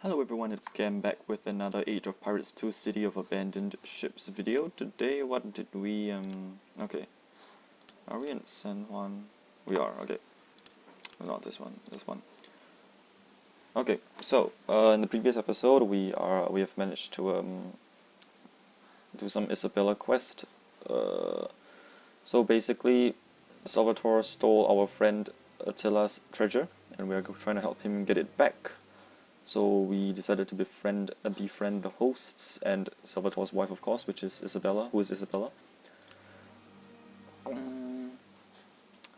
Hello everyone, it's Cam back with another Age of Pirates 2 City of Abandoned Ships video. Today, what did we, okay. Are we in San Juan? We are, okay. Not this one, this one. Okay, so, in the previous episode, we have managed to, do some Isabella quest. So basically, Salvatore stole our friend Attila's treasure, and we are trying to help him get it back. So we decided to befriend the hosts and Salvatore's wife, of course, which is Isabella. Who is Isabella?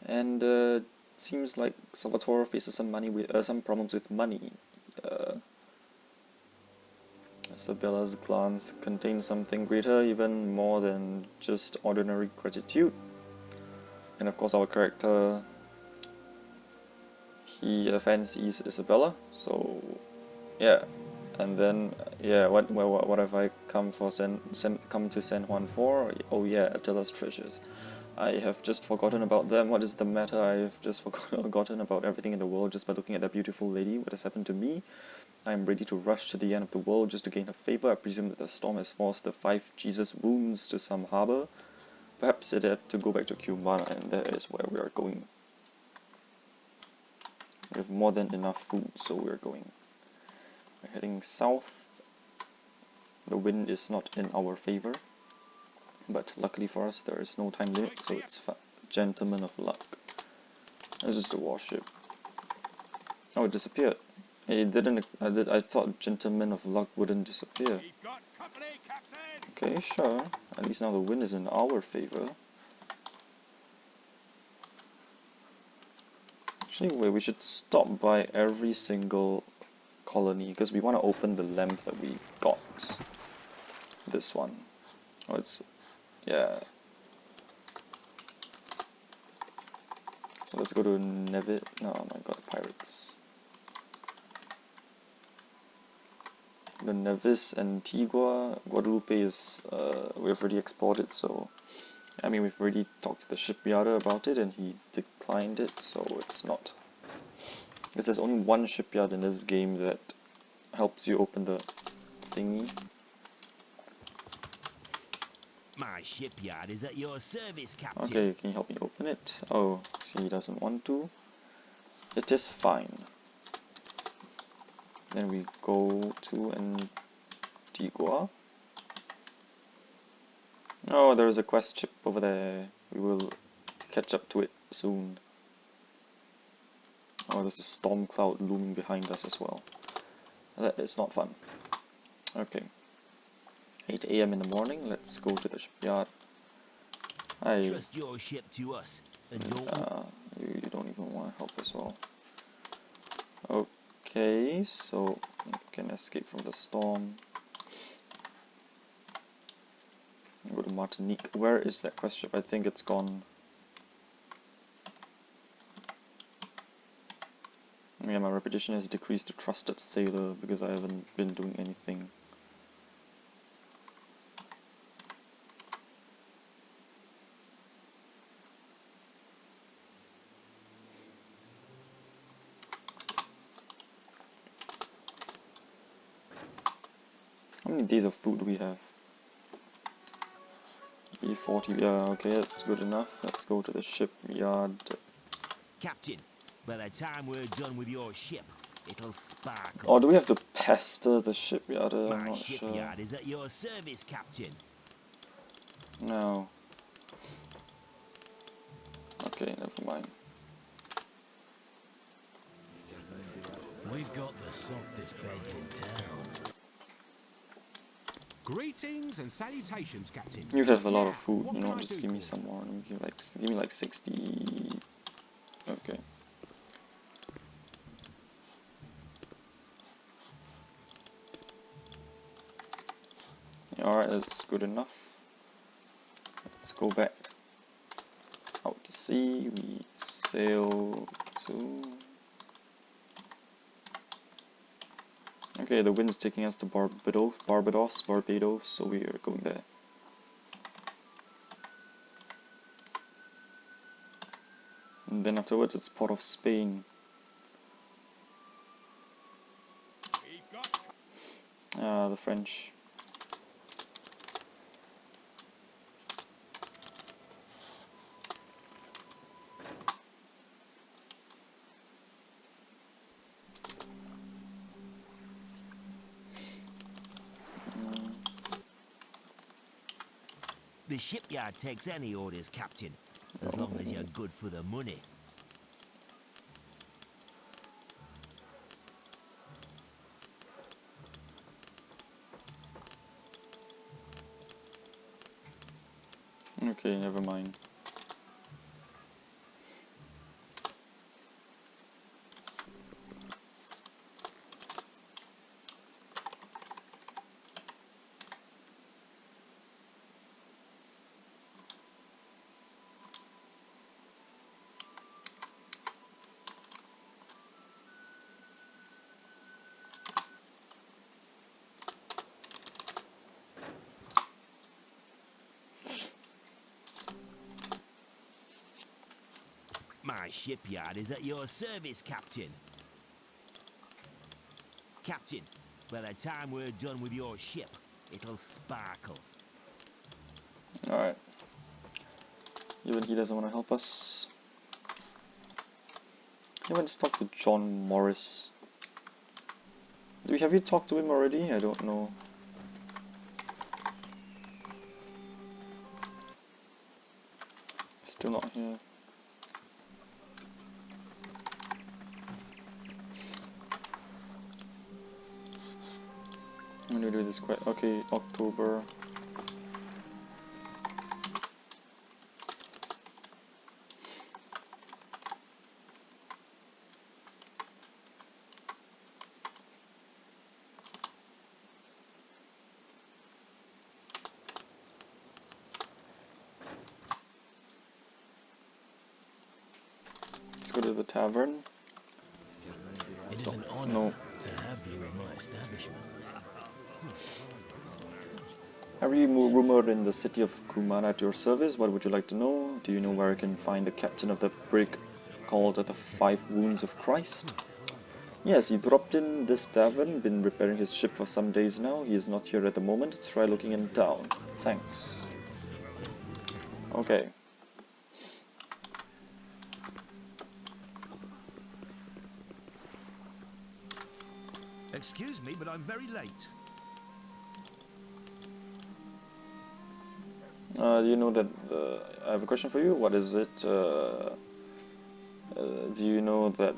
And seems like Salvatore faces some problems with money. Isabella's glance contains something greater, even more than just ordinary gratitude. And of course, our character, he fancies Isabella. So yeah. And then, yeah, what have I come to San Juan for? Oh yeah, Attila's treasures. I have just forgotten about them. What is the matter? I have just forgotten about everything in the world just by looking at that beautiful lady. What has happened to me? I am ready to rush to the end of the world just to gain her favor. I presume that the storm has forced the 5 Jesus wounds to some harbor. Perhaps it had to go back to Cumana, and that is where we are going. We have more than enough food, so we are going. We're heading south. The wind is not in our favor, but luckily for us there is no time limit, so it's fun. Gentleman of Luck. This is a warship. Oh, it disappeared. It didn't. I thought Gentleman of Luck wouldn't disappear. Okay, sure. At least now the wind is in our favor. Actually, wait, we should stop by every single colony because we want to open the lamp that we got. This one. Oh, it's, yeah. So let's go to Nevis. No, oh my god, pirates. The Nevis, Antigua, Guadalupe is, we've already explored it, so, I mean, we've already talked to the shipyarder about it and he declined it, so it's not. Because there's only one shipyard in this game that helps you open the thingy. My shipyard is at your service, Captain. Okay, can you help me open it? Oh, she doesn't want to. It is fine. Then we go to Antigua. Oh, there's a quest ship over there. We will catch up to it soon. Oh, there's a storm cloud looming behind us as well. That is not fun. Okay. 8 AM in the morning, let's go to the shipyard. Trust your ship to us, and you don't even want to help as well. Okay, so you can escape from the storm. Go to Martinique. Where is that quest ship? I think it's gone. Yeah, my reputation has decreased to trusted sailor because I haven't been doing anything. How many days of food do we have? 40, yeah, okay, that's good enough. Let's go to the shipyard. Captain, by the time we're done with your ship, it'll sparkle. Or do we have to pester the shipyard? I'm My not shipyard sure. is at your service, Captain. No. Okay, never mind. We've got the softest beds in town. Greetings and salutations, Captain. You have a lot of Now, food, what you can know, I just do give me for some you? more. Give me like 60. Okay. Alright, that's good enough. Let's go back out to sea. We sail to... Okay, the wind's taking us to Barbados, so we are going there. And then afterwards it's Port of Spain. We've got The French. The shipyard takes any orders, Captain, as long as you're good for the money. Okay, never mind. My shipyard is at your service, Captain. Captain, by the time we're done with your ship, it'll sparkle. Alright. Even he doesn't want to help us. Let's talk to John Morris. Have you talked to him already? I don't know. Still not here. I'm gonna do this quite. Okay, October. Let's go to the tavern. It is an honor No. to have you in my establishment. Harry rumored in the city of Kumana at your service. What would you like to know? Do you know where I can find the captain of the brig called the Five Wounds of Christ? Yes, he dropped in this tavern, been repairing his ship for some days now. He is not here at the moment. Try looking in town. Thanks. Okay. Excuse me, but I'm very late. Do you know that I have a question for you. What is it? Do you know that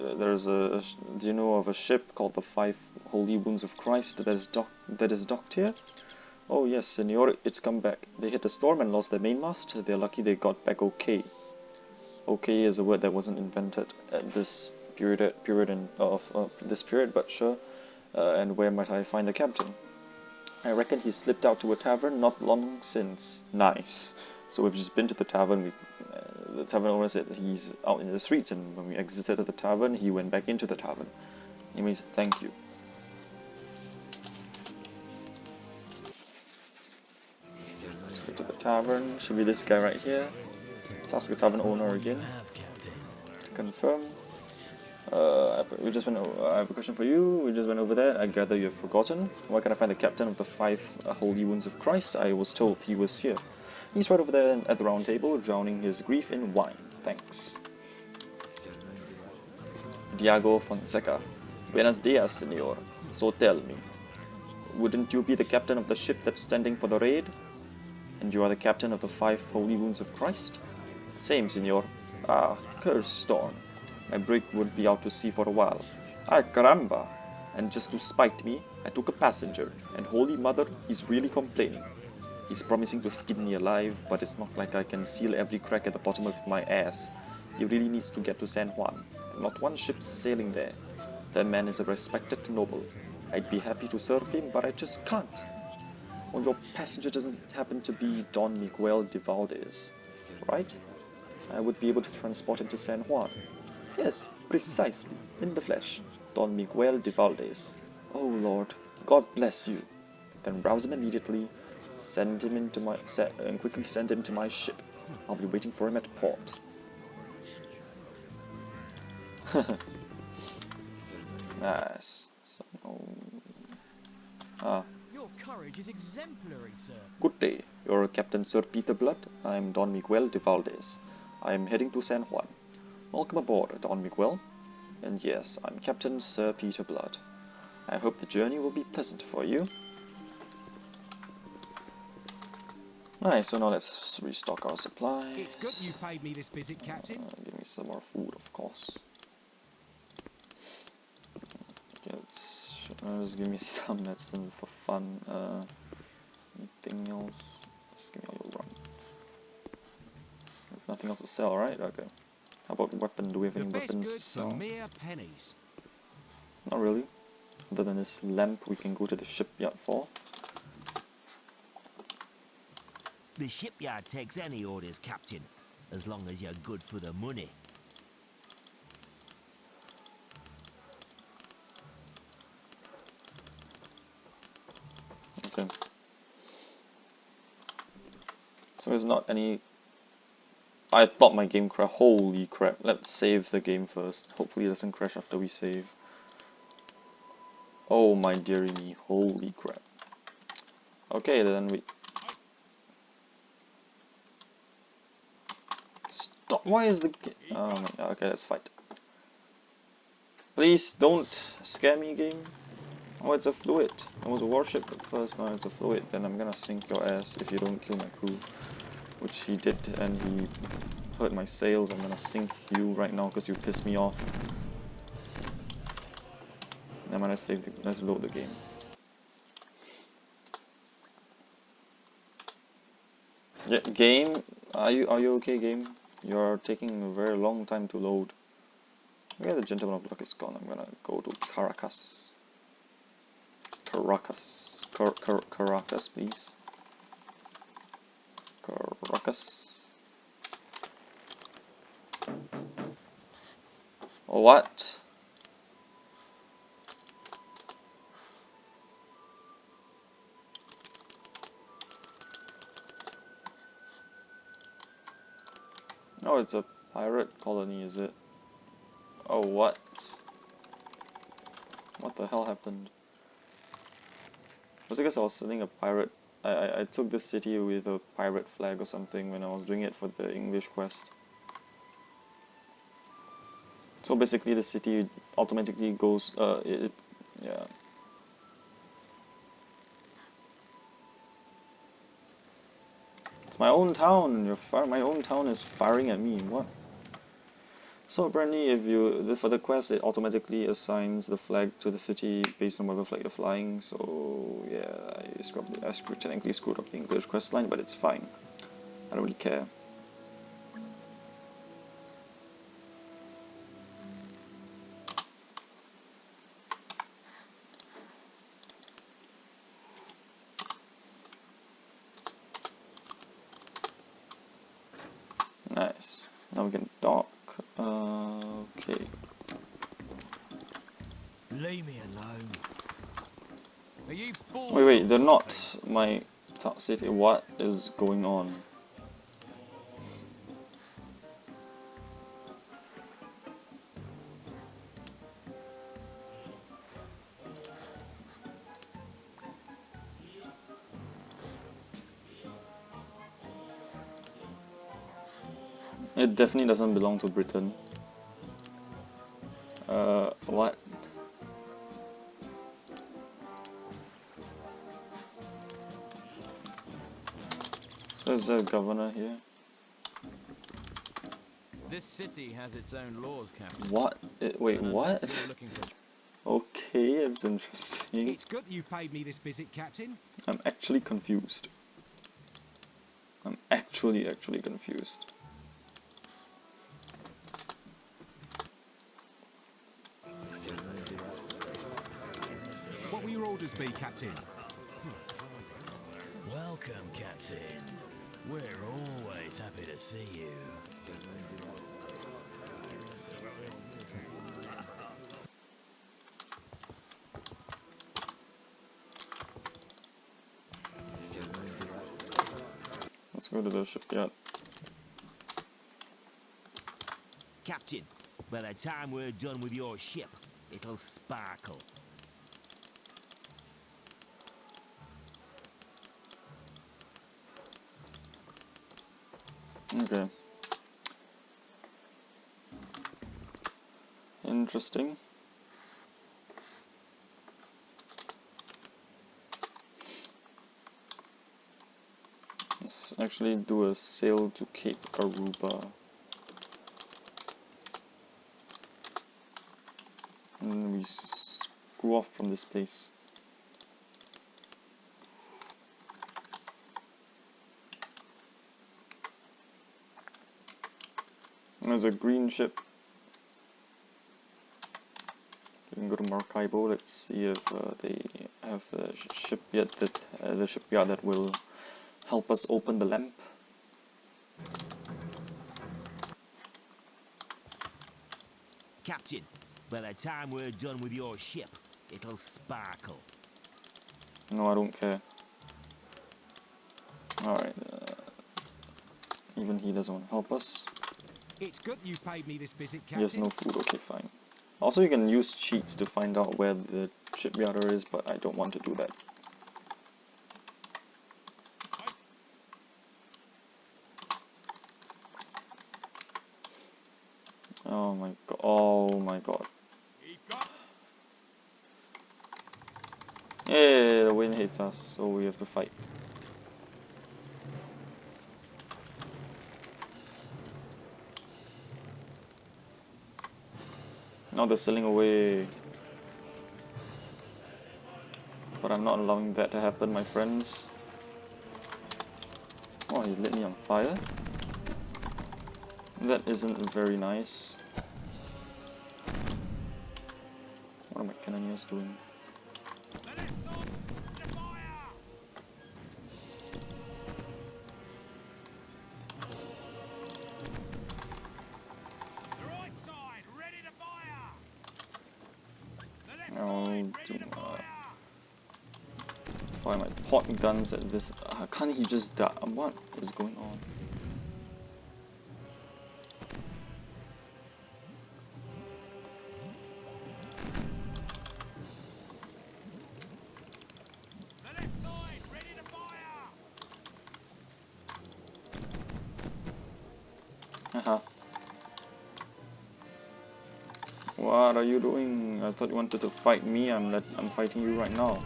do you know of a ship called the Five Holy Wounds of Christ that is docked here? Oh yes, Senor, it's come back. They hit a storm and lost their mainmast. They're lucky they got back okay. Okay is a word that wasn't invented at this period of this period, but sure. And where might I find the captain? I reckon he slipped out to a tavern not long since. Nice. So we've just been to the tavern. The tavern owner said he's out in the streets, and when we exited the tavern, he went back into the tavern. Anyways, thank you. Let's go to the tavern. Should be this guy right here. Let's ask the tavern owner again to confirm. I have a question for you. We just went over that. I gather you've forgotten. Where can I find the captain of the Five Holy Wounds of Christ? I was told he was here. He's right over there at the round table, drowning his grief in wine. Thanks. Diego Fonseca. Buenos dias, senor. So tell me, wouldn't you be the captain of the ship that's standing for the raid? And you are the captain of the Five Holy Wounds of Christ? Same, senor. Ah, cursed storm. My brig would be out to sea for a while. Ah, caramba! And just to spite me, I took a passenger, and Holy Mother, he's really complaining. He's promising to skin me alive, but it's not like I can seal every crack at the bottom of my ass. He really needs to get to San Juan, and not one ship's sailing there. That man is a respected noble. I'd be happy to serve him, but I just can't. Well, your passenger doesn't happen to be Don Miguel de Valdez, right? I would be able to transport him to San Juan. Yes, precisely, in the flesh. Don Miguel de Valdez. Oh Lord, God bless you. Then rouse him immediately, and quickly send him to my ship. I'll be waiting for him at port. Nice. So, Ah, Your courage is exemplary, sir. good day. You're Captain Sir Peter Blood. I'm Don Miguel de Valdez. I'm heading to San Juan. Welcome aboard, Don Miguel. And yes, I'm Captain Sir Peter Blood. I hope the journey will be pleasant for you. Nice, so now let's restock our supplies. It's good you paid me this visit, Captain. Give me some more food, of course. Okay, let's just give me some medicine for fun. Anything else? Just give me all your run. There's nothing else to sell, right? Okay. How about weapon? Do we have The any best weapons to goods for sell? mere pennies. Not really. Other than this lamp we can go to the shipyard for. The shipyard takes any orders, Captain, as long as you're good for the money. Okay. So there's not any... I thought my game crashed. Holy crap. Let's save the game first. Hopefully it doesn't crash after we save. Oh my dearie me. Holy crap. Okay, then we... Stop. Why is the... Oh my god. Okay, let's fight. Please don't scare me, game. Oh, it's a fluid. It was a warship at first, now it's a fluid. Then I'm gonna sink your ass if you don't kill my crew. Which he did, and he hurt my sails. I'm gonna sink you right now because you pissed me off. Never mind, let's load the game. Yeah, game, are you okay, game? You're taking a very long time to load. Okay, the Gentleman of Luck is gone. I'm gonna go to Caracas. Caracas, please. Caracas. What? Oh, it's a pirate colony, is it? Oh, what? What the hell happened? Was it because I was sending a pirate? I took this city with a pirate flag or something when I was doing it for the English quest. So basically the city automatically goes, yeah. It's my own town, my own town is firing at me, what? So apparently for the quest it automatically assigns the flag to the city based on whatever flag you're flying, so yeah, I technically screwed up the English quest line, but it's fine. I don't really care. Nice. Now we can dock. Okay. Leave me alone. Are you bored? Wait, they're or not something? my city. What is going on? It definitely doesn't belong to Britain. What? So is there a governor here? This city has its own laws, Captain. What? Wait, And what? unless you're looking for... Okay, it's interesting. It's good you paid me this visit, Captain. I'm actually confused. I'm actually confused. What will your orders be, Captain? Welcome, Captain. We're always happy to see you. Let's go to the shipyard. Captain, by the time we're done with your ship, it'll sparkle. Okay. Interesting. Let's actually do a sail to Cape Aruba. And then we screw off from this place. There's a green ship. We can go to Maracaibo. Let's see if they have the shipyard that will help us open the lamp. Captain, by the time we're done with your ship, it'll sparkle. No, I don't care. Alright, even he doesn't want to help us. It's good you paid me this visit, He has Captain. no food, okay, fine. Also, you can use cheats to find out where the shipyarder is, but I don't want to do that. Oh my god, oh my god. Yeah, the wind hits us, so we have to fight. Now they're sailing away. But I'm not allowing that to happen, my friends. Oh, he lit me on fire? That isn't very nice. What are my cannoneers doing? I'll do, fire my pot guns at this. Can't he just die? What is going on? Haha. What are you doing? I thought you wanted to fight me. I'm fighting you right now.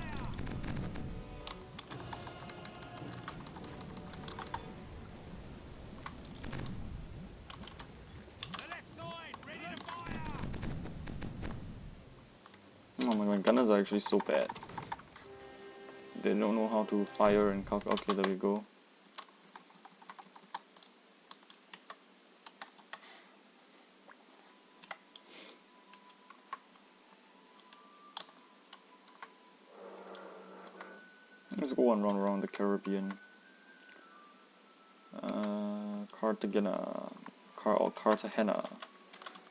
Oh my god, gunners are actually so bad. They don't know how to fire and calculate. Okay, there we go. Let's go one round around the Caribbean. Cartagena.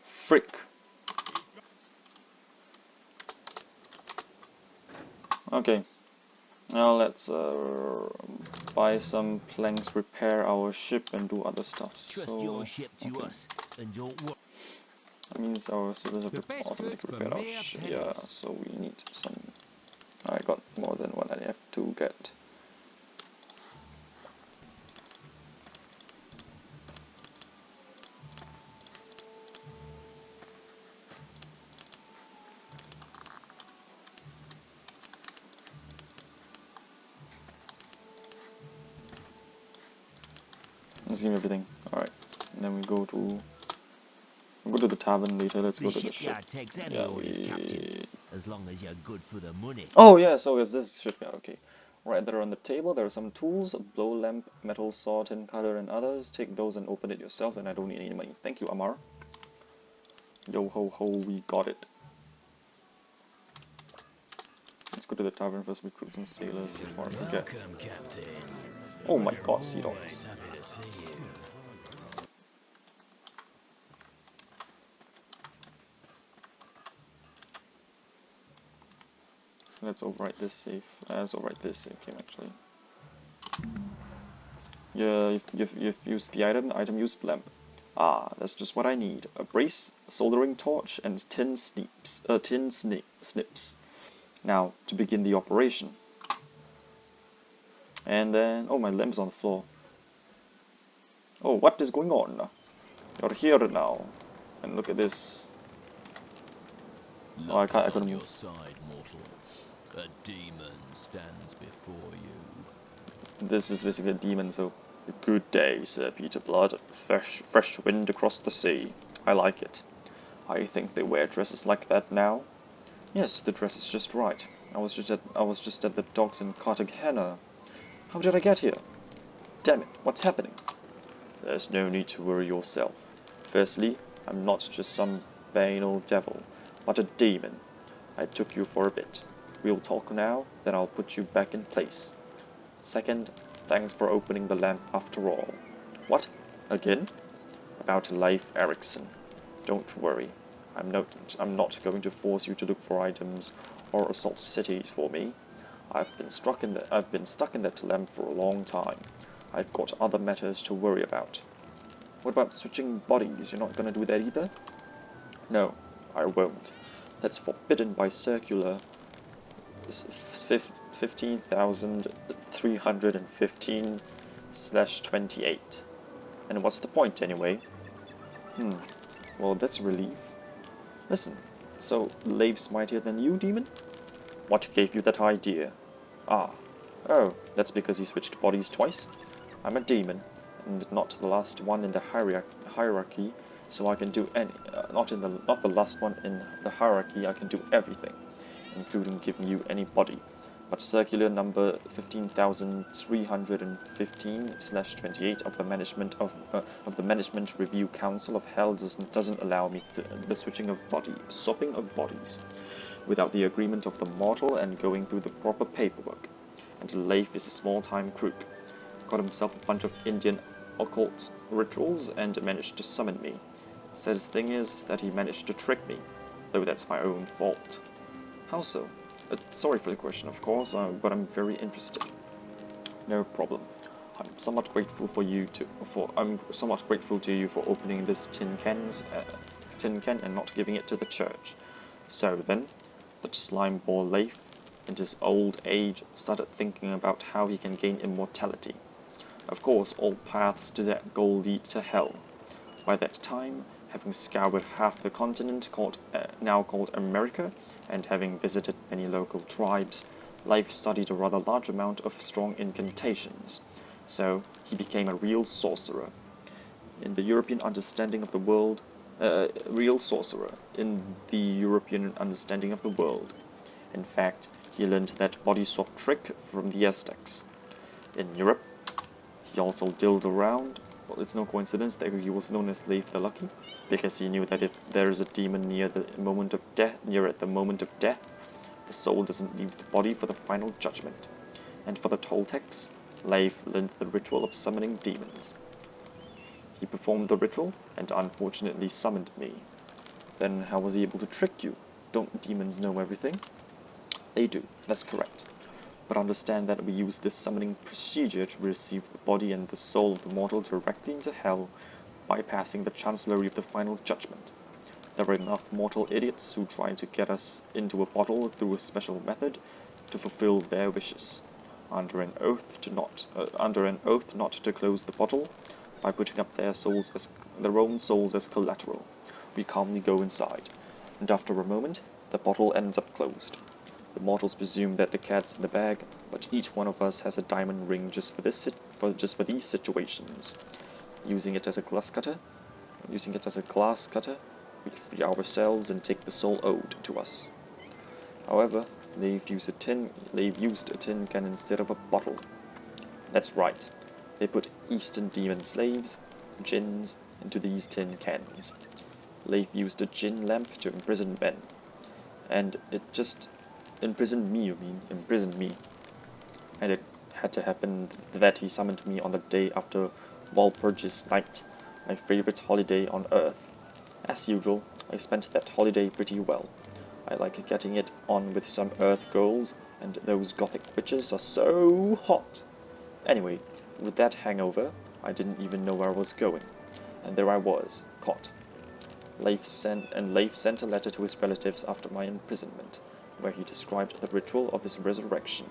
Frick. Okay. Now let's buy some planks, repair our ship, and do other stuff. Trust your ship to us, and don't worry. That means our sailors have The best automatically goods for repaired our mere ship. Yeah, pennies. so we need some. I got more than what I have to get. Let's give me everything. Alright. And then we'll go to the tavern later. Let's go The to the ship. shipyard takes any Yeah, orders, Captain, as long as you're good for the money. Oh yeah, so is this shipyard, okay. Right there on the table there are some tools, a blow lamp, metal saw, tin cutter, and others. Take those and open it yourself, and I don't need any money. Thank you, Amar. Yo ho ho, we got it. Let's go to the tavern first, recruit some sailors before I forget. Welcome, Captain. Oh my We're god, sea always dogs. happy to see you. Let's overwrite this save. Let's overwrite this save game actually. Yeah, you've used the item used lamp. Ah, that's just what I need. A brace, a soldering torch, and tin snips. Now, to begin the operation. And then, oh, my lamp's on the floor. Oh, what is going on? You're here now. And look at this. Oh, I Luck can't. is I on couldn't your move. side, mortal. A demon stands before you. This is basically a demon, so good day, Sir Peter Blood. Fresh wind across the sea. I like it. I think they wear dresses like that now. Yes, the dress is just right. I was just at the docks in Cartagena. How did I get here? Damn it, what's happening? There's no need to worry yourself. Firstly, I'm not just some banal devil, but a demon. I took you for a bit. We'll talk now, then I'll put you back in place. Second, thanks for opening the lamp after all. What? Again? About Leif Erikson. Don't worry. I'm not going to force you to look for items or assault cities for me. I've been stuck in that lamp for a long time. I've got other matters to worry about. What about switching bodies? You're not gonna do that either? No, I won't. That's forbidden by circular 15,315/28. And what's the point anyway? Well, that's a relief. Listen, so Leif's mightier than you, demon? What gave you that idea? Ah, oh, that's because he switched bodies twice? I'm a demon, and not the last one in the hierarchy, so I can do any. Not the last one in the hierarchy. I can do everything, including giving you any body. But circular number 15,315/28 of the Management Review Council of Hell doesn't allow me the swapping of bodies without the agreement of the mortal and going through the proper paperwork. And Leif is a small-time crook. Got himself a bunch of Indian occult rituals and managed to summon me. Saddest thing is that he managed to trick me, though that's my own fault. How so? Sorry for the question, of course, but I'm very interested. No problem. I'm somewhat grateful to you for opening this tin can and not giving it to the church. So then, that slime ball Leif, in his old age, started thinking about how he can gain immortality. Of course, all paths to that goal lead to hell. By that time, having scoured half the continent now called America, and having visited many local tribes, Leif studied a rather large amount of strong incantations, so he became a real sorcerer. In the European understanding of the world, In fact, he learned that body swap trick from the Aztecs. In Europe, he also dealt around. Well, it's no coincidence that he was known as Leif the Lucky, because he knew that if there is a demon near at the moment of death, the soul doesn't leave the body for the final judgment. And for the Toltecs, Leif learned the ritual of summoning demons. He performed the ritual, and unfortunately summoned me. Then how was he able to trick you? Don't demons know everything? They do, that's correct. But understand that we use this summoning procedure to receive the body and the soul of the mortal directly into hell, bypassing the chancellery of the final judgment. There are enough mortal idiots who try to get us into a bottle through a special method to fulfill their wishes, under an oath not to close the bottle, by putting up their own souls as collateral. We calmly go inside, and after a moment, the bottle ends up closed. The mortals presume that the cat's in the bag, but each one of us has a diamond ring just for these situations. Using it as a glass cutter, we free ourselves and take the soul owed to us. However, they've used a tin can instead of a bottle. That's right. They put Eastern demon slaves, jinns, into these tin cans. Leif used a jinn lamp to imprison men, and it just imprisoned me. And it had to happen that he summoned me on the day after Walpurgis Night, my favorite holiday on Earth. As usual, I spent that holiday pretty well. I like getting it on with some Earth girls, and those gothic witches are so hot. Anyway, with that hangover, I didn't even know where I was going, and there I was, caught. Leif sent a letter to his relatives after my imprisonment, where he described the ritual of his resurrection.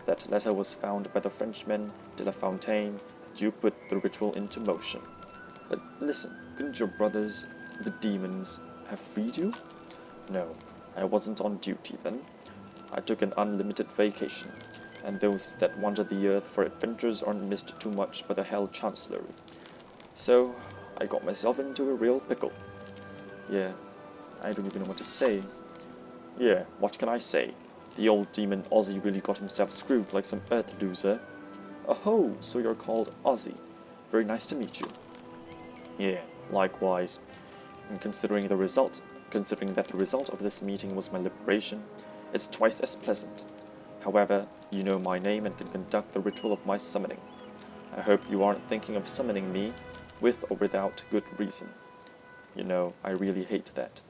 That letter was found by the Frenchman de la Fontaine that you put the ritual into motion. But listen, couldn't your brothers, the demons, have freed you? No, I wasn't on duty then. I took an unlimited vacation, and those that wander the earth for adventures aren't missed too much by the Hell Chancellery. So, I got myself into a real pickle. Yeah, I don't even know what to say. Yeah, what can I say? The old demon Ozzy really got himself screwed like some earth loser. Oh, so you're called Ozzy. Very nice to meet you. Yeah, likewise. And considering that the result of this meeting was my liberation, it's twice as pleasant. However, you know my name and can conduct the ritual of my summoning. I hope you aren't thinking of summoning me, with or without good reason. You know, I really hate that.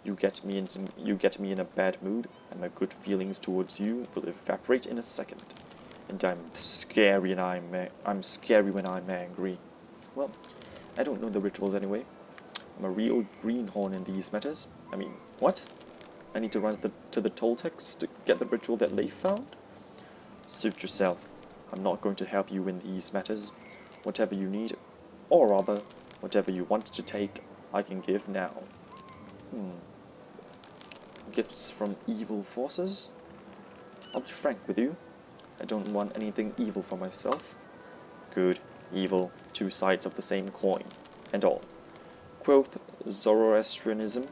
You get me in a bad mood, and my good feelings towards you will evaporate in a second. And I'm scary when I'm angry. Well, I don't know the rituals anyway. I'm a real greenhorn in these matters. I mean, what? I need to run to the Toltecs to get the ritual that Leif found? Suit yourself. I'm not going to help you in these matters. Whatever you need, or rather, whatever you want to take, I can give now. Gifts from evil forces? I'll be frank with you. I don't want anything evil for myself. Good, evil, two sides of the same coin, and all. Quoth Zoroastrianism,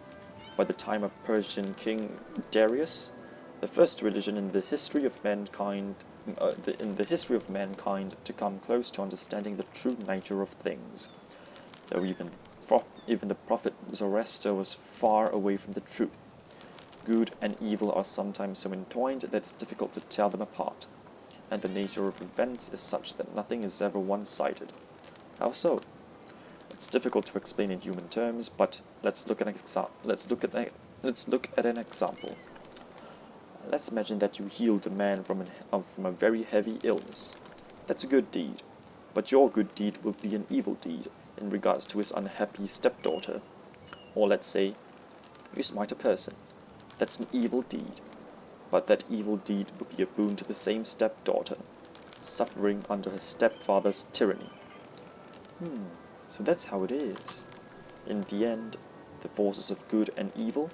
by the time of Persian King Darius, the first religion in the history of mankind, to come close to understanding the true nature of things. Though even the prophet Zoroaster was far away from the truth. Good and evil are sometimes so entwined that it's difficult to tell them apart, and the nature of events is such that nothing is ever one-sided. How so? It's difficult to explain in human terms, but let's look at an example. Let's imagine that you healed a man from a very heavy illness. That's a good deed, but your good deed will be an evil deed in regards to his unhappy stepdaughter. Or let's say, you smite a person. That's an evil deed, but that evil deed will be a boon to the same stepdaughter, suffering under her stepfather's tyranny. So that's how it is. In the end, the forces of good and evil,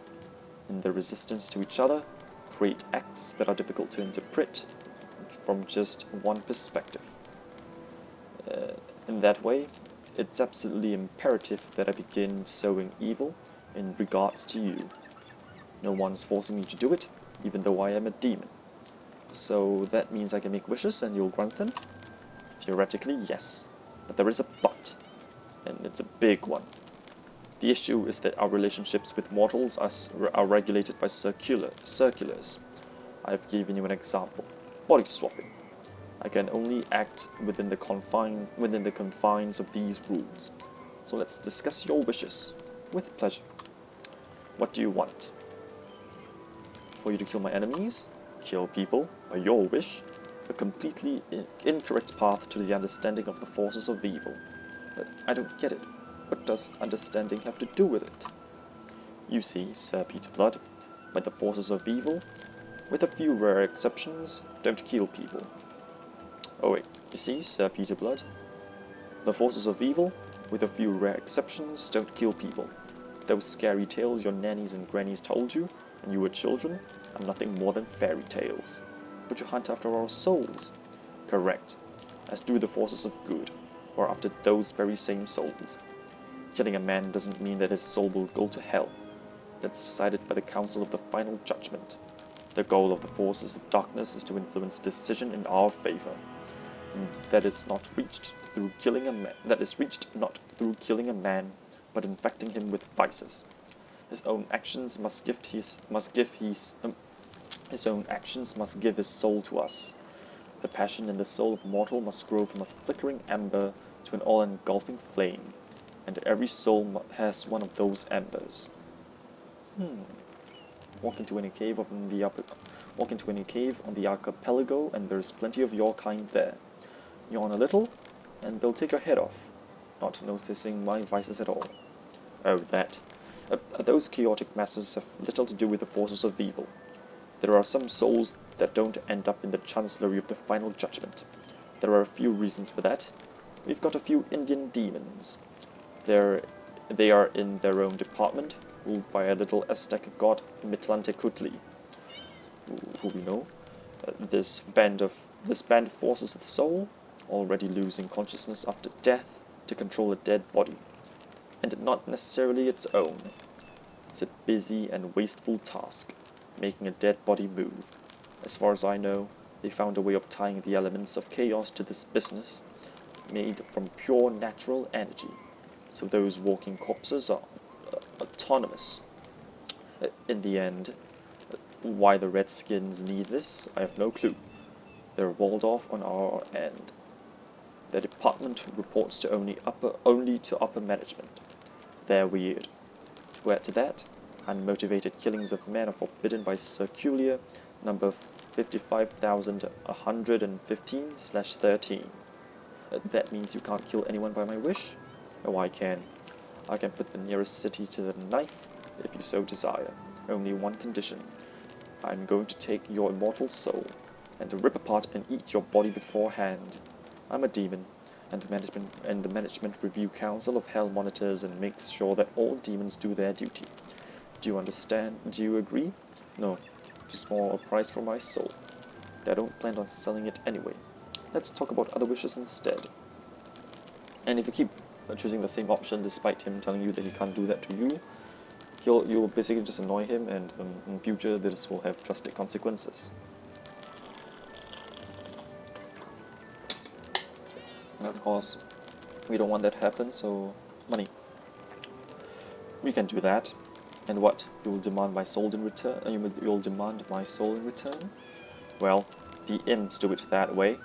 in their resistance to each other, create acts that are difficult to interpret from just one perspective. In that way, it's absolutely imperative that I begin sowing evil in regards to you. No one's forcing me to do it, even though I am a demon. So that means I can make wishes and you'll grant them? Theoretically, yes. But there is a but, and it's a big one. The issue is that our relationships with mortals are regulated by circulars. I've given you an example. Body swapping. I can only act within the confines of these rules. So let's discuss your wishes. With pleasure. What do you want? For you to kill my enemies? Kill people, by your wish? A completely incorrect path to the understanding of the forces of evil. But I don't get it. What does understanding have to do with it? You see, Sir Peterblood, by the forces of evil, with a few rare exceptions, don't kill people. Oh wait, you see, Sir Peterblood, the forces of evil, with a few rare exceptions, don't kill people. Those scary tales your nannies and grannies told you, when you were children, are nothing more than fairy tales. But you hunt after our souls. Correct, as do the forces of good, or after those very same souls. Killing a man doesn't mean that his soul will go to hell. That's decided by the Council of the Final Judgment. The goal of the forces of darkness is to influence decision in our favor. And that is not reached through killing a man. That is reached not through killing a man, but infecting him with vices. His own actions must give his soul to us. The passion in the soul of mortal must grow from a flickering ember to an all-engulfing flame, and every soul has one of those embers. Walk into any cave on the archipelago, and there's plenty of your kind there. Yawn a little, and they'll take your head off, not noticing my vices at all. Oh, that. Those chaotic masses have little to do with the forces of evil. There are some souls that don't end up in the chancellery of the Final Judgment. There are a few reasons for that. we've got a few Indian demons. They are in their own department, ruled by a little Aztec god Mitlantecutli, who we know. This band forces the soul, already losing consciousness after death, to control a dead body, and not necessarily its own. It's a busy and wasteful task, making a dead body move. As far as I know, they found a way of tying the elements of chaos to this business, made from pure natural energy, so those walking corpses are autonomous. In the end, why the Redskins need this, I have no clue. They're walled off on our end. The department reports to only to upper management. They're weird. To add to that, unmotivated killings of men are forbidden by Circular number 55,115/13. That means you can't kill anyone by my wish? Oh, I can. I can put the nearest city to the knife, if you so desire. Only one condition. I'm going to take your immortal soul, and rip apart and eat your body beforehand. I'm a demon, and the Management Review Council of Hell monitors and makes sure that all demons do their duty. Do you understand? Do you agree? No, just more a price for my soul. I don't plan on selling it anyway. Let's talk about other wishes instead. And if you keep choosing the same option despite him telling you that he can't do that to you, you'll basically just annoy him, and in future this will have drastic consequences. And of course, we don't want that to happen, so money. We can do that. And what? You will demand my soul in return? You'll demand my soul in return? Well, the imps do it that way.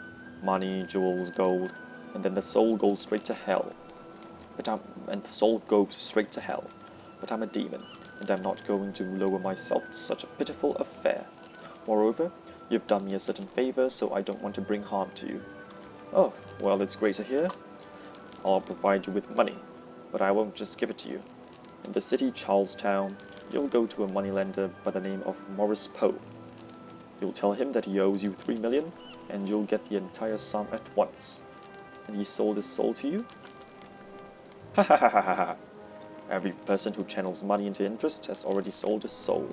Money, jewels, gold, and then the soul goes straight to hell. But I'm a demon, and I'm not going to lower myself to such a pitiful affair. Moreover, you've done me a certain favor, so I don't want to bring harm to you. Oh, well, it's great to hear. I'll provide you with money, but I won't just give it to you. In the city Charlestown, you'll go to a moneylender by the name of Morris Poe. You'll tell him that he owes you 3 million, and you'll get the entire sum at once. And he sold his soul to you? Ha ha ha ha ha. Every person who channels money into interest has already sold his soul.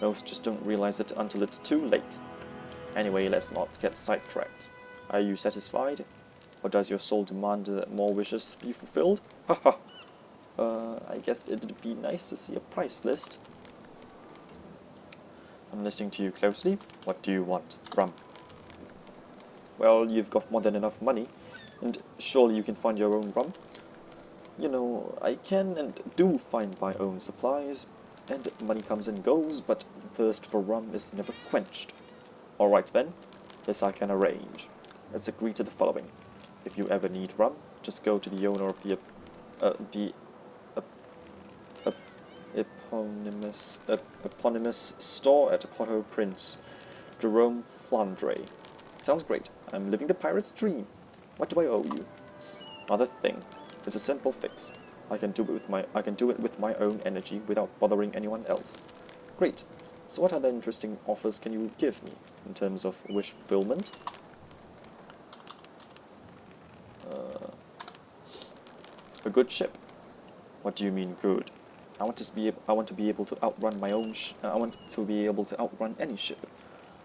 Most just don't realize it until it's too late. Anyway, let's not get sidetracked. Are you satisfied? Or does your soul demand that more wishes be fulfilled? Haha. I guess it'd be nice to see a price list. I'm listening to you closely. What do you want? Rum. Well, you've got more than enough money, and surely you can find your own rum. You know, I can and do find my own supplies, and money comes and goes, but the thirst for rum is never quenched. Alright then, this I can arrange. Let's agree to the following. If you ever need rum, just go to the owner of the eponymous store at Port-au-Prince, Jerome Flandre. Sounds great. I'm living the pirate's dream. What do I owe you? Another thing. It's a simple fix. I can do it with my own energy without bothering anyone else. Great. So what other interesting offers can you give me in terms of wish fulfillment? A good ship. What do you mean good? I want to be able to outrun my own. I want to be able to outrun any ship.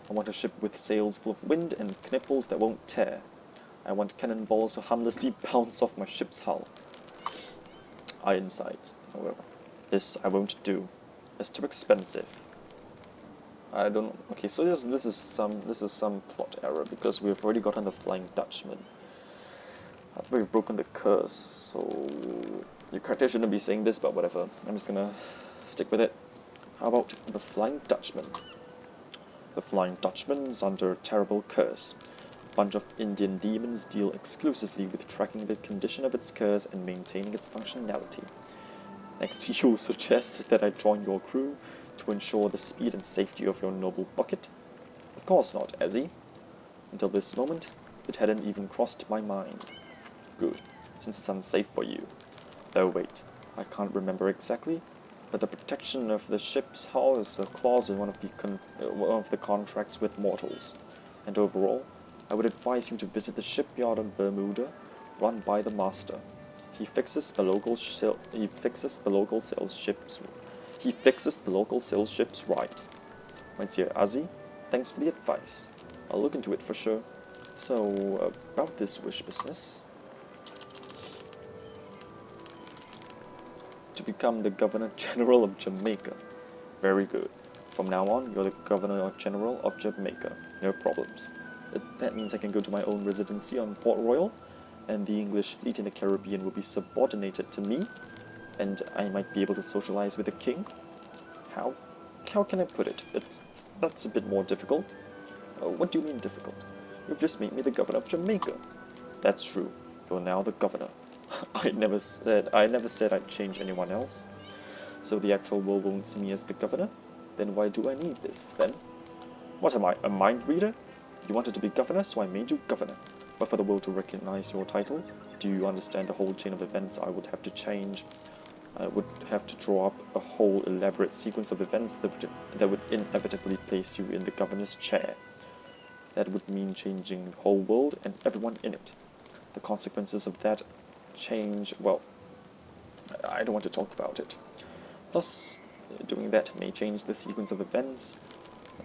I want a ship with sails full of wind and knipples that won't tear. I want cannonballs to harmlessly bounce off my ship's hull. Iron sights, however. This I won't do. It's too expensive. I don't. Okay, so this is some plot error because we've already gotten the Flying Dutchman. After we've broken the curse, so your character shouldn't be saying this, but whatever. I'm just gonna stick with it. How about the Flying Dutchman? The Flying Dutchman's under a terrible curse. A bunch of Indian demons deal exclusively with tracking the condition of its curse and maintaining its functionality. Next, you'll suggest that I join your crew to ensure the speed and safety of your noble bucket? Of course not, Ezzy. Until this moment, it hadn't even crossed my mind. Good, since it's unsafe for you. Though wait, I can't remember exactly, but the protection of the ship's hull is a clause in one of the contracts with mortals. And overall, I would advise you to visit the shipyard on Bermuda, run by the master. He fixes the local sales ships. He fixes the local sales ships right. Monsieur Azzy, thanks for the advice. I'll look into it for sure. So, about this wish business. To become the Governor General of Jamaica. Very good. From now on, you're the Governor General of Jamaica. No problems. That means I can go to my own residency on Port Royal, and the English fleet in the Caribbean will be subordinated to me, and I might be able to socialize with the king. How can I put it? That's a bit more difficult. What do you mean difficult? You've just made me the Governor of Jamaica. That's true. You're now the Governor. I never said I'd change anyone else. So the actual world won't see me as the Governor? Then why do I need this, then? What am I, a mind reader? You wanted to be Governor, so I made you Governor. But for the world to recognize your title, do you understand the whole chain of events I would have to change? I would have to draw up a whole elaborate sequence of events that would inevitably place you in the Governor's chair. That would mean changing the whole world and everyone in it. The consequences of that change, well, I don't want to talk about it. Plus, doing that may change the sequence of events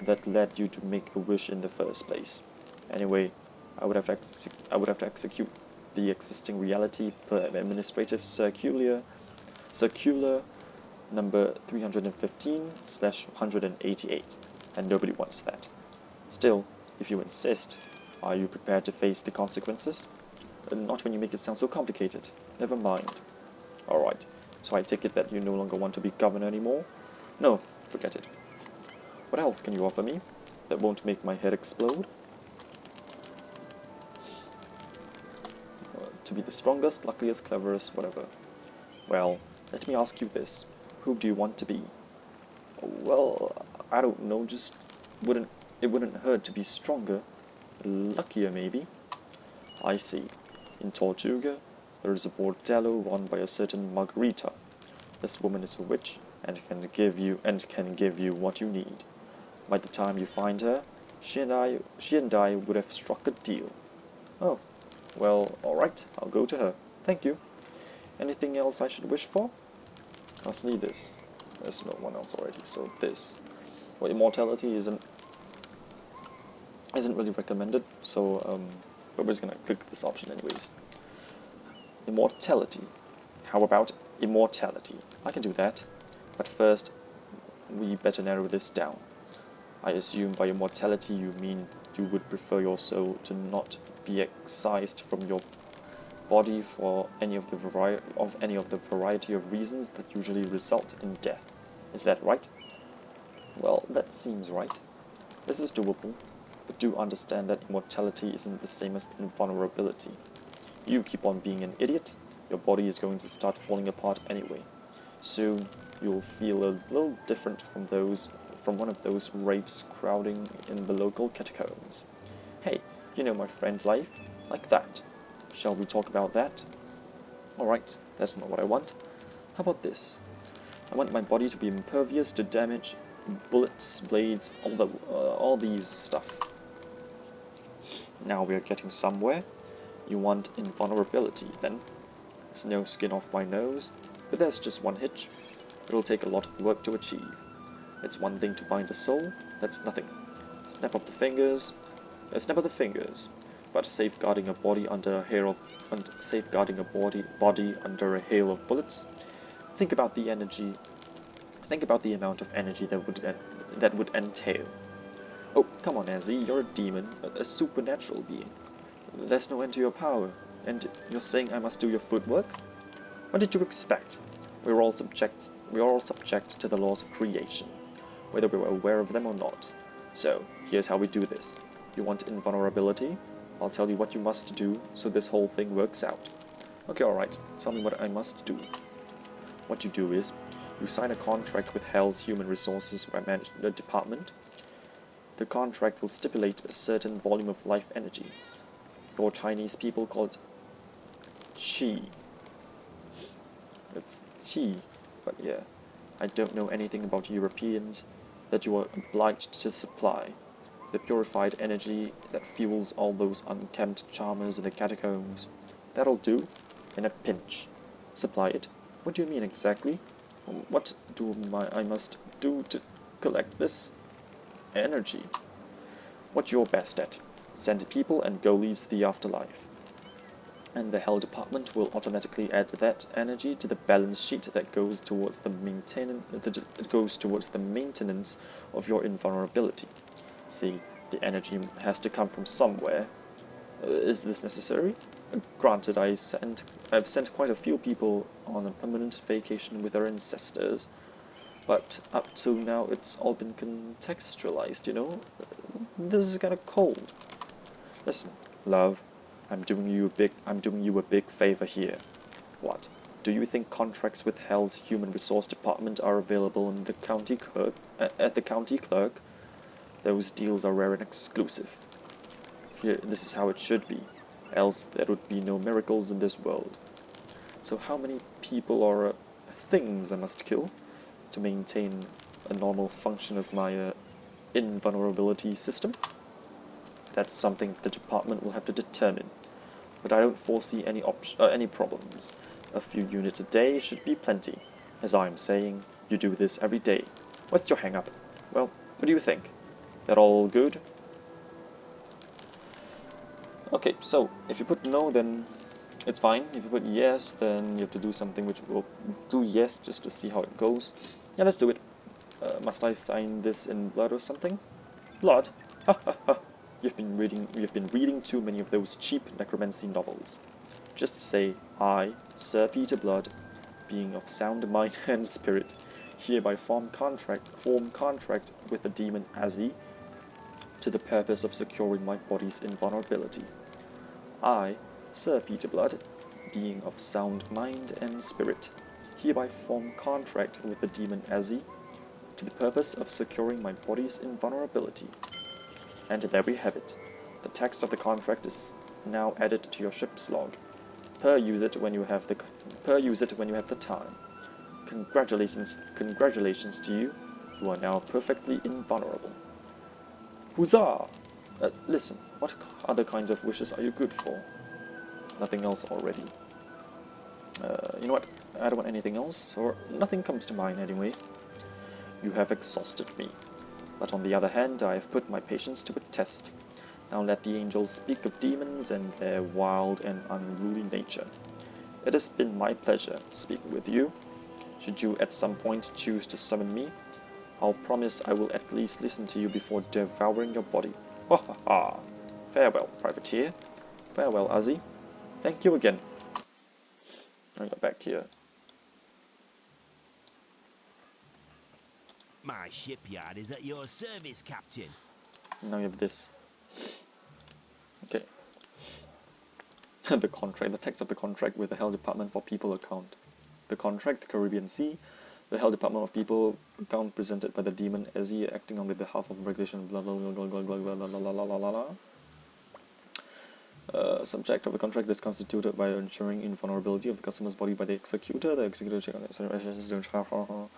that led you to make the wish in the first place. Anyway, I would have to execute the existing reality per administrative circular number 315/188, and nobody wants that. Still, if you insist, are you prepared to face the consequences? Not when you make it sound so complicated. Never mind. Alright, so I take it that you no longer want to be governor anymore? No, forget it. What else can you offer me that won't make my head explode? To be the strongest, luckiest, cleverest, whatever. Well, let me ask you this. Who do you want to be? Well, I don't know, just it wouldn't hurt to be stronger, luckier maybe. I see. In Tortuga, there is a bordello run by a certain Margarita. This woman is a witch and can give you what you need. By the time you find her, she and I would have struck a deal. Oh, well, alright, I'll go to her. Thank you. Anything else I should wish for? I'll see this. There's no one else already, so this. Well, immortality isn't really recommended, so but we're just gonna click this option anyways. Immortality. How about immortality? I can do that, but first we better narrow this down. I assume by immortality you mean you would prefer your soul to not be excised from your body for any of the variety of reasons that usually result in death. Is that right? Well, that seems right. This is doable, but do understand that immortality isn't the same as invulnerability. You keep on being an idiot, your body is going to start falling apart anyway. Soon, you'll feel a little different from one of those wraiths crowding in the local catacombs. Hey, you know my friend Life? Like that. Shall we talk about that? Alright, that's not what I want. How about this? I want my body to be impervious to damage, bullets, blades, all these stuff. Now we're getting somewhere. You want invulnerability, then? There's no skin off my nose, but there's just one hitch. It'll take a lot of work to achieve. It's one thing to bind a soul, that's nothing. Snap of the fingers, but safeguarding a body under a hail of bullets. Think about the amount of energy that would entail. Oh, come on, Azzy, you're a demon, a supernatural being. There's no end to your power, and you're saying I must do your footwork? What did you expect? We are all subject to the laws of creation, whether we're aware of them or not. So, here's how we do this. You want invulnerability? I'll tell you what you must do, so this whole thing works out. Okay, alright, tell me what I must do. What you do is, you sign a contract with Hell's Human Resources Department. The contract will stipulate a certain volume of life energy. Your Chinese people call it Qi. It's Qi, but yeah, I don't know anything about Europeans that you are obliged to supply. The purified energy that fuels all those unkempt charmers in the catacombs. That'll do. In a pinch. Supply it. What do you mean exactly? What do I must do to collect this energy? What you're best at. Send people and goalies to the afterlife. And the Hell Department will automatically add that energy to the balance sheet that goes towards the maintenance of your invulnerability. See, the energy has to come from somewhere. Is this necessary? Granted, I've sent quite a few people on a permanent vacation with their ancestors, but up till now it's all been contextualized, you know? This is kinda cold. Listen, love, I'm doing you a big favor here. What? Do you think contracts with Hell's Human Resource Department are available in the county clerk, at the county clerk? Those deals are rare and exclusive. Here, this is how it should be, else there would be no miracles in this world. So how many people or things I must kill to maintain a normal function of my invulnerability system? That's something the department will have to determine, but I don't foresee any problems. A few units a day should be plenty. As I'm saying, you do this every day. What's your hang-up? Well, what do you think? That all good? Okay, so if you put no, then it's fine. If you put yes, then you have to do something which will do yes just to see how it goes. Yeah, let's do it. Must I sign this in blood or something? Blood? Ha ha ha. You've been reading too many of those cheap necromancy novels. Just say, I, Sir Peter Blood, being of sound mind and spirit, hereby form contract with the demon Azzy to the purpose of securing my body's invulnerability. I, Sir Peter Blood, being of sound mind and spirit, hereby form contract with the demon Azzy to the purpose of securing my body's invulnerability. And there we have it. The text of the contract is now added to your ship's log. Use it when you have the time. Congratulations to you. You are now perfectly invulnerable. Huzzah! Listen, what other kinds of wishes are you good for? Nothing else already. You know what? I don't want anything else, or nothing comes to mind anyway. You have exhausted me. But on the other hand, I have put my patience to a test. Now let the angels speak of demons and their wild and unruly nature. It has been my pleasure speaking with you. Should you at some point choose to summon me, I'll promise I will at least listen to you before devouring your body. Ha ha ha! Farewell, privateer. Farewell, Azzy. Thank you again. I got back here. My shipyard is at your service, Captain. Now you have this. Okay. The text of the contract with the Hell Department for People account. The contract, Caribbean Sea, the Hell Department of People account presented by the demon Azzy acting on the behalf of regulation blah blah blah blah blah blah blah blah blah blah blah. Subject of the contract is constituted by ensuring invulnerability of the customer's body by the executor. The executor check on the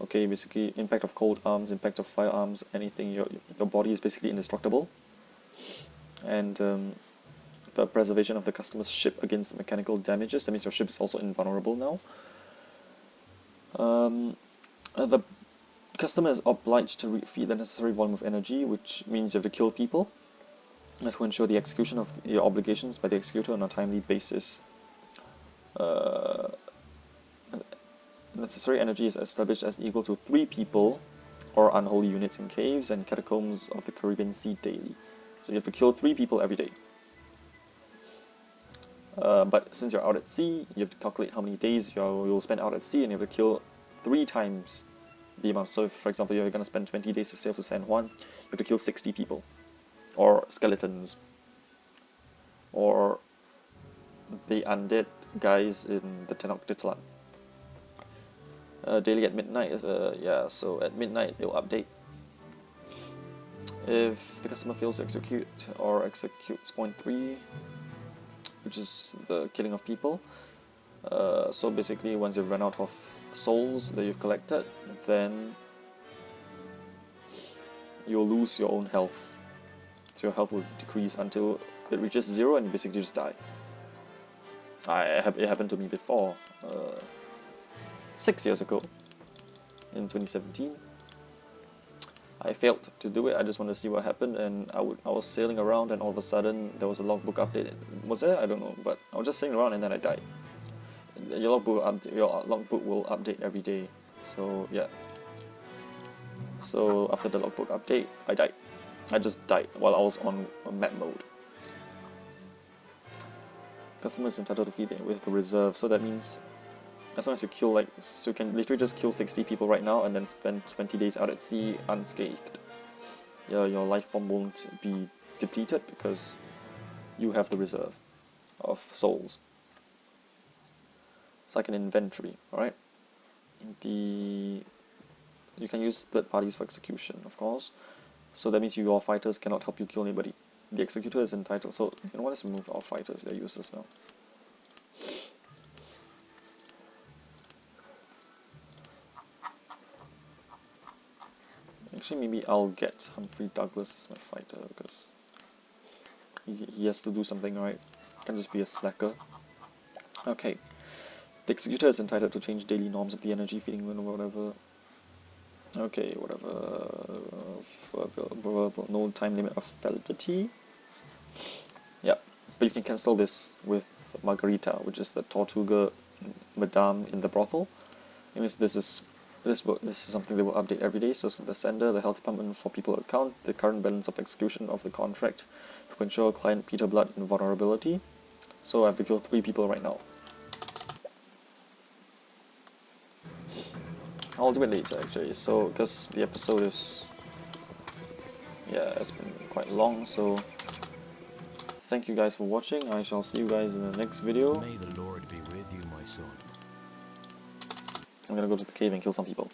okay, basically impact of cold arms, impact of firearms, anything. Your body is basically indestructible, and the preservation of the customer's ship against mechanical damages. That means your ship is also invulnerable now. The customer is obliged to feed the necessary volume of energy, which means you have to kill people to ensure the execution of your obligations by the executor on a timely basis. Necessary energy is established as equal to 3 people or unholy units in caves and catacombs of the Caribbean Sea daily. So you have to kill 3 people every day. But since you're out at sea, you have to calculate how many days you'll spend out at sea, and you have to kill 3 times the amount. So if, for example, you're going to spend 20 days to sail to San Juan, you have to kill 60 people. Or skeletons. Or the undead guys in the Tenochtitlan. Daily at midnight, yeah, so at midnight they'll update. If the customer fails to execute or executes point 3, which is the killing of people, so basically once you've run out of souls that you've collected, then you'll lose your own health. So your health will decrease until it reaches 0 and you basically just die. It happened to me before, 6 years ago, in 2017. I failed to do it. I just wanted to see what happened, and I was sailing around, and all of a sudden there was a logbook update. Was there? I don't know, but I was just sailing around, and then I died. Your logbook will update every day. So yeah. So after the logbook update, I died. I just died while I was on map mode. Customer is entitled to feed with the reserve, so that means as long as you kill so you can literally just kill 60 people right now and then spend 20 days out at sea unscathed. Yeah, your life form won't be depleted because you have the reserve of souls. It's like an inventory, alright? You can use third parties for execution, of course. So that means your fighters cannot help you kill anybody. The executor is entitled. So you know what? Let's remove our fighters. They're useless now. Actually, maybe I'll get Humphrey Douglas as my fighter because he has to do something, right? Can't just be a slacker. Okay. The executor is entitled to change daily norms of the energy feeding or whatever. Okay, whatever. No time limit of validity. Yep. But you can cancel this with Margarita, which is the Tortuga Madame in the brothel. It means this is something they will update every day. So the sender, the health department for people account, the current balance of execution of the contract to ensure client Peter Blood invulnerability. So I have to kill 3 people right now. I'll do it later actually. So because the episode is it's been quite long. So thank you guys for watching. I shall see you guys in the next video. May the Lord be with you, my son. I'm gonna go to the cave and kill some people.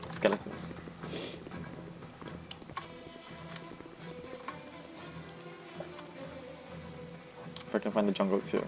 Skeletons. If I can find the jungle goats here.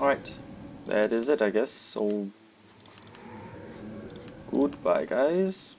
Alright, that is it I guess, so goodbye guys.